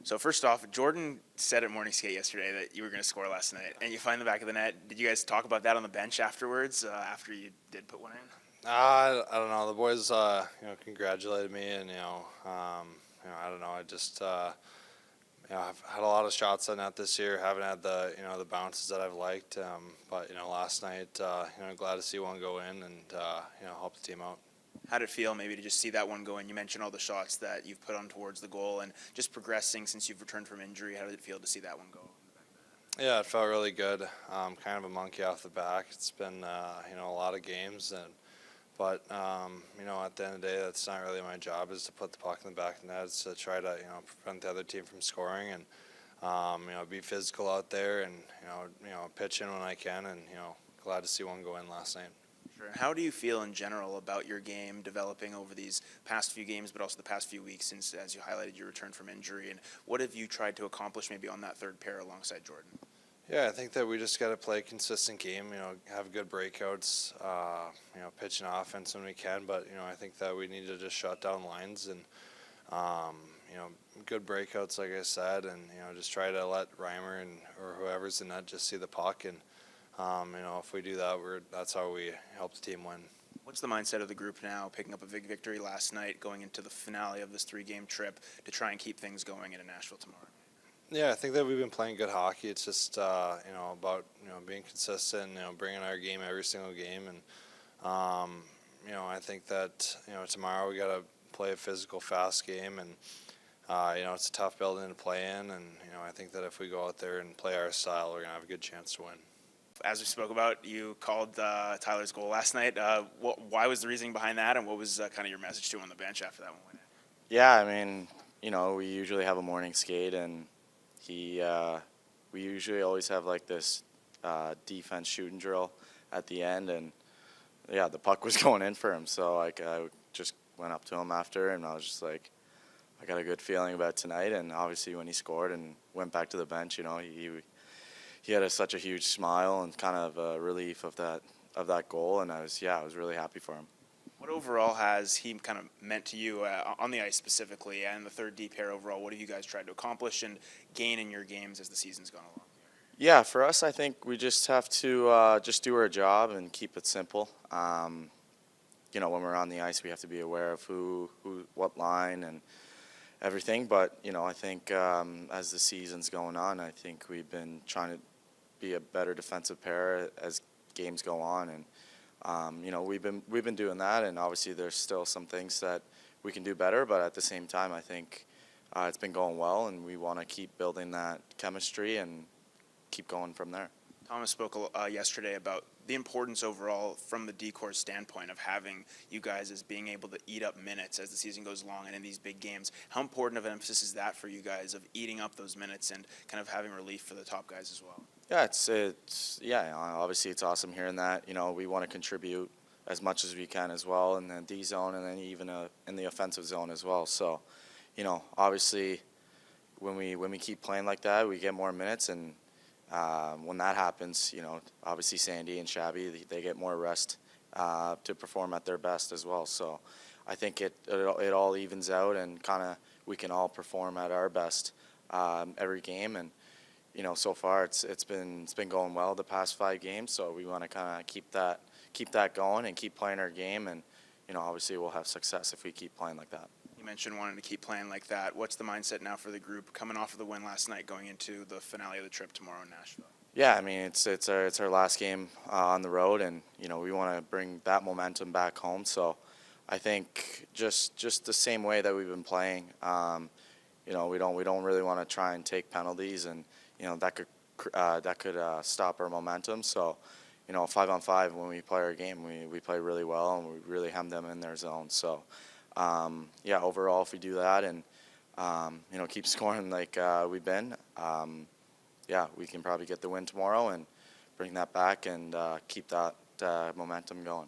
So first off, Jordan said at morning skate yesterday that you were going to score last night, and you find the back of the net. Did you guys talk about that on the bench afterwards, after you did put one in? I don't know. The boys, congratulated me, and I don't know. I've had a lot of shots on net this year. Haven't had the bounces that I've liked. But last night, glad to see one go in and help the team out. How did it feel maybe to just see that one go in? You mentioned all the shots that you've put on towards the goal and just progressing since you've returned from injury. How did it feel to see that one go? Yeah, it felt really good. Kind of a monkey off the back. It's been a lot of games, but at the end of the day, that's not really my job. Is to put the puck in the back of the net. It's to try to prevent the other team from scoring and be physical out there and pitch in when I can, and glad to see one go in last night. Sure. How do you feel in general about your game developing over these past few games, but also the past few weeks since, as you highlighted, your return from injury? And what have you tried to accomplish maybe on that third pair alongside Jordan? Yeah, I think that we just got to play a consistent game, have good breakouts, pitching offense when we can. But, I think that we need to just shut down lines and, good breakouts, like I said, and, just try to let Reimer or whoever's in that just see the puck. And, if we do that, that's how we help the team win. What's the mindset of the group now, picking up a big victory last night, going into the finale of this 3-game trip to try and keep things going into Nashville tomorrow? Yeah, I think that we've been playing good hockey. It's just about being consistent, bringing our game every single game, and I think that tomorrow we got to play a physical, fast game, and it's a tough building to play in, and I think that if we go out there and play our style, we're gonna have a good chance to win. As we spoke about, you called Tyler's goal last night. Why was the reasoning behind that, and what was kind of your message to him on the bench after that one went in? Yeah, I mean, we usually have a morning skate, and we usually always have like this defense shooting drill at the end, and yeah, the puck was going in for him. So I just went up to him after, and I was just like, I got a good feeling about tonight. And obviously, when he scored and went back to the bench, he had such a huge smile and kind of a relief of that goal, and I was really happy for him. What overall has he kind of meant to you on the ice specifically, and the third D pair overall? What have you guys tried to accomplish and gain in your games as the season's gone along? Yeah, for us, I think we just have to just do our job and keep it simple. When we're on the ice, we have to be aware of who what line and everything. But I think as the season's going on, I think we've been trying to be a better defensive pair as games go on, and we've been doing that, and obviously there's still some things that we can do better, but at the same time, I think it's been going well, and we want to keep building that chemistry and keep going from there. Thomas spoke yesterday about the importance overall from the D-Corps standpoint of having you guys as being able to eat up minutes as the season goes along and in these big games. How important of an emphasis is that for you guys of eating up those minutes and kind of having relief for the top guys as well? Yeah, obviously it's awesome hearing that. We want to contribute as much as we can as well in the D zone, and then even in the offensive zone as well. So, obviously when we keep playing like that, we get more minutes, and when that happens, obviously Sandy and Shabby, they get more rest to perform at their best as well. So I think it all evens out, and kind of we can all perform at our best every game, and so far it's been going well the past 5 games. So we want to kind of keep that going and keep playing our game, and obviously we'll have success if we keep playing like that. You mentioned wanting to keep playing like that. What's the mindset now for the group coming off of the win last night, going into the finale of the trip tomorrow in Nashville? Yeah, I mean it's our last game on the road, and we want to bring that momentum back home. So I think just the same way that we've been playing. We don't really want to try and take penalties, and that could stop our momentum. So 5-on-5, when we play our game, we play really well, and we really hem them in their zone. So overall, if we do that and keep scoring like we've been, we can probably get the win tomorrow and bring that back and keep that momentum going.